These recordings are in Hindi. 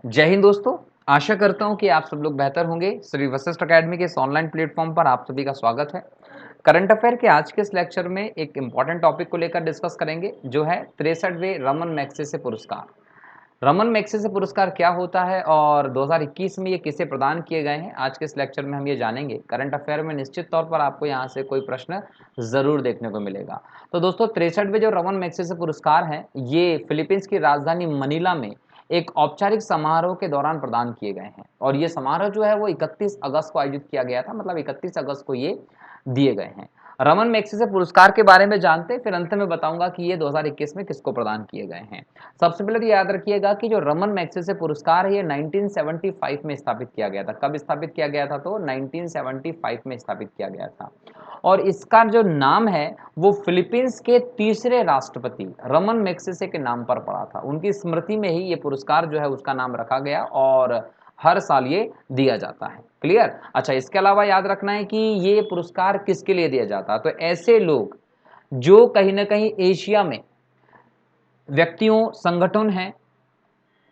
जय हिंद दोस्तों। आशा करता हूं कि आप सब लोग बेहतर होंगे। श्री वशिष्ठ अकेडमी के इस ऑनलाइन प्लेटफॉर्म पर आप सभी का स्वागत है। करंट अफेयर के आज के इस लेक्चर में एक इंपॉर्टेंट टॉपिक को लेकर डिस्कस करेंगे, जो है 63वें रमन मैग्सेसे पुरस्कार। रमन मैग्सेसे पुरस्कार क्या होता है और 2021 में ये किसे प्रदान किए गए हैं, आज के इस लेक्चर में हम ये जानेंगे। करंट अफेयर में निश्चित तौर पर आपको यहाँ से कोई प्रश्न जरूर देखने को मिलेगा। तो दोस्तों, 63वें जो रमन मैग्सेसे पुरस्कार हैं, ये फिलीपींस की राजधानी मनीला में एक औपचारिक समारोह के दौरान प्रदान किए गए हैं। और ये समारोह जो है वो 31 अगस्त को आयोजित किया गया था, मतलब 31 अगस्त को ये दिए गए हैं। रमन मैग्सेसे पुरस्कार के बारे में जानते हैं, फिर अंत में बताऊंगा कि ये 2021 में किसको प्रदान किए गए हैं। सबसे पहले तो याद रखिएगा कि जो रमन मैग्सेसे पुरस्कार है, ये 1975 में स्थापित किया गया था। कब स्थापित किया गया था? तो 1975 में स्थापित किया गया था। और इसका जो नाम है वो फिलीपींस के तीसरे राष्ट्रपति रमन मैग्सेसे के नाम पर पड़ा था। उनकी स्मृति में ही ये पुरस्कार जो है उसका नाम रखा गया और हर साल ये दिया जाता है। क्लियर? अच्छा, इसके अलावा याद रखना है कि ये पुरस्कार किसके लिए दिया जाता है? तो ऐसे लोग जो कहीं ना कहीं एशिया में व्यक्तियों, संगठन हैं,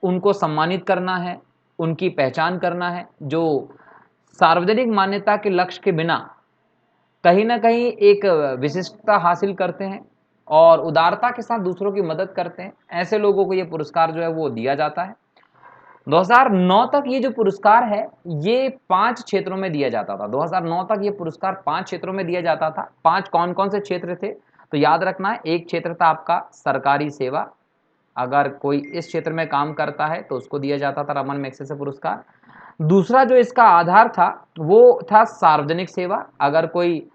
उनको सम्मानित करना है, उनकी पहचान करना है, जो सार्वजनिक मान्यता के लक्ष्य के बिना कहीं ना कहीं एक विशिष्टता हासिल करते हैं और उदारता के साथ दूसरों की मदद करते हैं। ऐसे लोगों को ये पुरस्कार जो है वो दिया जाता है। 2009 तक ये जो पुरस्कार है ये 5 क्षेत्रों में दिया जाता था। 2009 तक ये पुरस्कार 5 क्षेत्रों में दिया जाता था। 5 कौन कौन से क्षेत्र थे? तो याद रखना है, एक क्षेत्र था आपका सरकारी सेवा। अगर कोई इस क्षेत्र में काम करता है तो उसको दिया जाता था रमन मैग्सेसे पुरस्कार। दूसरा जो इसका आधार था वो था सार्वजनिक सेवा। अगर कोई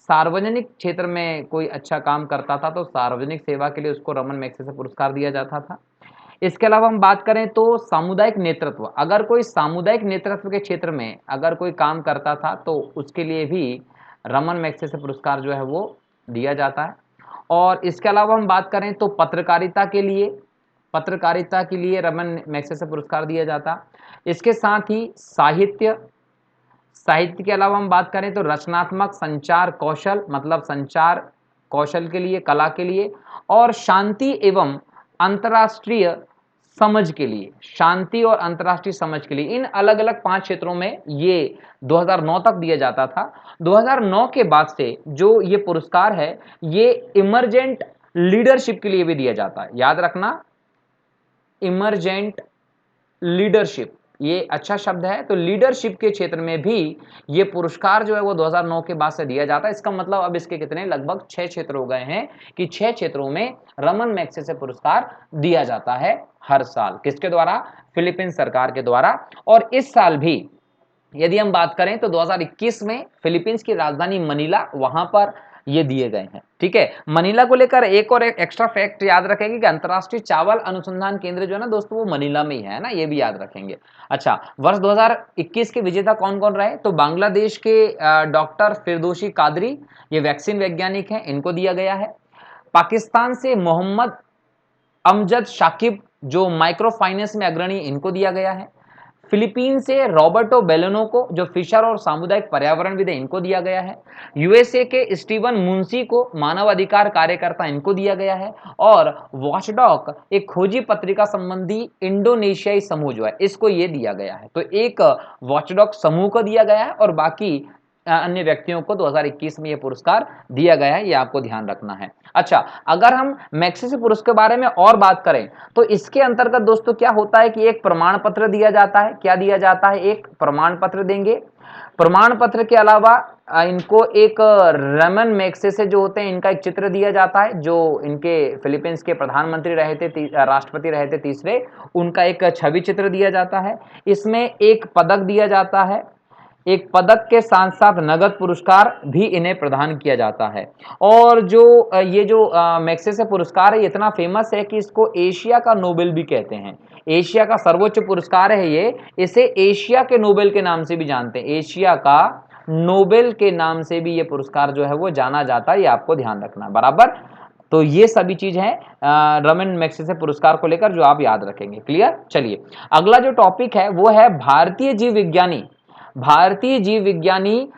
सार्वजनिक क्षेत्र में कोई अच्छा काम करता था तो सार्वजनिक सेवा के लिए उसको रमन मैग्सेसे पुरस्कार दिया जाता था। इसके अलावा हम बात करें तो सामुदायिक नेतृत्व। अगर कोई सामुदायिक नेतृत्व के क्षेत्र में अगर कोई काम करता था तो उसके लिए भी रमन मैग्सेसे पुरस्कार जो है वो दिया जाता है। और इसके अलावा हम बात करें तो पत्रकारिता के लिए रमन मैग्सेसे पुरस्कार दिया जाता। इसके साथ ही साहित्य के अलावा हम बात करें तो रचनात्मक संचार कौशल, मतलब संचार कौशल के लिए, कला के लिए, और शांति एवं अंतर्राष्ट्रीय समझ के लिए, शांति और अंतर्राष्ट्रीय समझ के लिए, इन अलग अलग 5 क्षेत्रों में ये 2009 तक दिया जाता था। 2009 के बाद से जो ये पुरस्कार है ये इमरजेंट लीडरशिप के लिए भी दिया जाता है। याद रखना, इमरजेंट लीडरशिप, ये अच्छा शब्द है। तो लीडरशिप के क्षेत्र में भी ये पुरस्कार जो है वो 2009 के बाद से दिया जाता है। इसका मतलब अब इसके कितने, लगभग 6 क्षेत्र हो गए हैं कि 6 क्षेत्रों में रमन मैग्सेसे पुरस्कार दिया जाता है हर साल। किसके द्वारा? फिलीपींस सरकार के द्वारा। और इस साल भी यदि हम बात करें तो 2021 में फिलीपींस की राजधानी मनीला, वहां पर ये दिए गए हैं। ठीक है, मनीला को लेकर एक और एक एक्स्ट्रा फैक्ट याद रखेंगे कि अंतर्राष्ट्रीय चावल अनुसंधान केंद्र जो है ना दोस्तों, वो मनीला में ही है ना, ये भी याद रखेंगे। अच्छा, वर्ष 2021 के विजेता कौन कौन रहे? तो बांग्लादेश के डॉक्टर फिरदौसी कादरी, ये वैक्सीन वैज्ञानिक हैं, इनको दिया गया है। पाकिस्तान से मोहम्मद अमजद शाकिब, जो माइक्रो फाइनेंस में अग्रणी, इनको दिया गया है। फिलीपीन से रॉबर्टो बेलेनो को, जो फिशर और सामुदायिक पर्यावरणविद है, इनको दिया गया है। यूएसए के स्टीवन मुंसी को, मानव अधिकार कार्यकर्ता, इनको दिया गया है। और वॉचडॉग, एक खोजी पत्रिका संबंधी इंडोनेशियाई समूह जो है, इसको ये दिया गया है। तो एक वॉचडॉग समूह को दिया गया है और बाकी अन्य व्यक्तियों को 2021 में यह पुरस्कार दिया गया है, ये आपको ध्यान रखना है। अच्छा, अगर हम मैग्सेसे पुरस्कार के बारे में और बात करें तो इसके अंतर्गत दोस्तों क्या होता है कि एक प्रमाण पत्र दिया जाता है। क्या दिया जाता है? एक प्रमाण पत्र देंगे। प्रमाण पत्र के अलावा इनको एक रमन मैग्सेसे जो होते हैं इनका एक चित्र दिया जाता है, जो इनके फिलीपींस के प्रधानमंत्री रहे थे, राष्ट्रपति रहे थे तीसरे, उनका एक छवि चित्र दिया जाता है। इसमें एक पदक दिया जाता है। एक पदक के साथ साथ नगद पुरस्कार भी इन्हें प्रदान किया जाता है। और जो ये जो मैग्सेसे पुरस्कार है, इतना फेमस है कि इसको एशिया का नोबेल भी कहते हैं। एशिया का सर्वोच्च पुरस्कार है ये, इसे एशिया के नोबेल के नाम से भी जानते हैं। एशिया का नोबेल के नाम से भी ये पुरस्कार जो है वो जाना जाता है, ये आपको ध्यान रखना बराबर। तो ये सभी चीज है रमन मैग्सेसे पुरस्कार को लेकर जो आप याद रखेंगे। क्लियर? चलिए, अगला जो टॉपिक है वो है भारतीय जीव विज्ञानी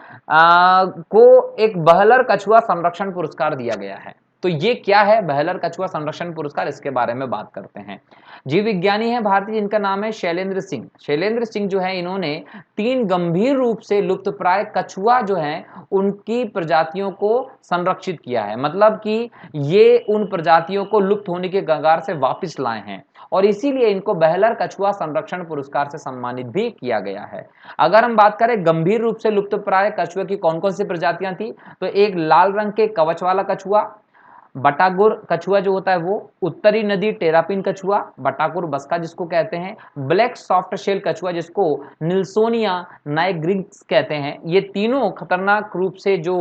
को एक बहलर कछुआ संरक्षण पुरस्कार दिया गया है। तो ये क्या है, बहलर कछुआ संरक्षण पुरस्कार, इसके बारे में बात करते हैं। जीव विज्ञानी है भारतीय, जिनका नाम है शैलेंद्र सिंह। शैलेंद्र सिंह जो है, इन्होंने 3 गंभीर रूप से लुप्तप्राय कछुआ जो है उनकी प्रजातियों को संरक्षित किया है, मतलब कि ये उन प्रजातियों को लुप्त होने के कगार से वापस लाए हैं और इसीलिए इनको बहलर कछुआ संरक्षण पुरस्कार से सम्मानित भी किया गया है। अगर हम बात करें गंभीर रूप से लुप्तप्राय कछुए की कौन कौन सी प्रजातियां थी, तो एक लाल रंग के कवच वाला कछुआ, बटाकुर कछुआ जो होता है वो, उत्तरी नदी टेरापिन कछुआ, बटाकुर बसका जिसको कहते हैं, ब्लैक सॉफ्ट शेल कछुआ जिसको निल्सोनिया नाइग्रिग्स कहते हैं, ये तीनों खतरनाक रूप से जो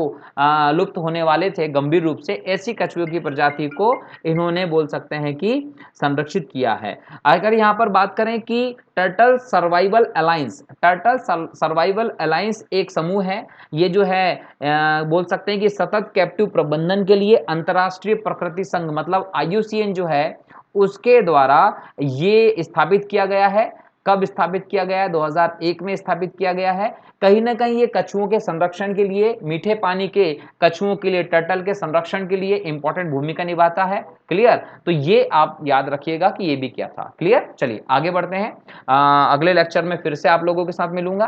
लुप्त होने वाले थे गंभीर रूप से, ऐसी कछुओं की प्रजाति को इन्होंने बोल सकते हैं कि संरक्षित किया है। अगर यहाँ पर बात करें कि turtle survival alliance, turtle survival alliance एक समूह है, ये जो है बोल सकते हैं कि सतत कैप्टिव प्रबंधन के लिए अंतर्राष्ट्रीय प्रकृति संघ मतलब IUCN जो है उसके द्वारा ये स्थापित किया गया है। कब स्थापित किया गया है, 2001 में स्थापित किया गया है। कहीं ना कहीं ये कछुओं के संरक्षण के लिए, मीठे पानी के कछुओं के लिए, टर्टल के संरक्षण के लिए इंपॉर्टेंट भूमिका निभाता है। क्लियर, तो ये आप याद रखिएगा कि ये भी क्या था। क्लियर, चलिए आगे बढ़ते हैं। अगले लेक्चर में फिर से आप लोगों के साथ मिलूंगा।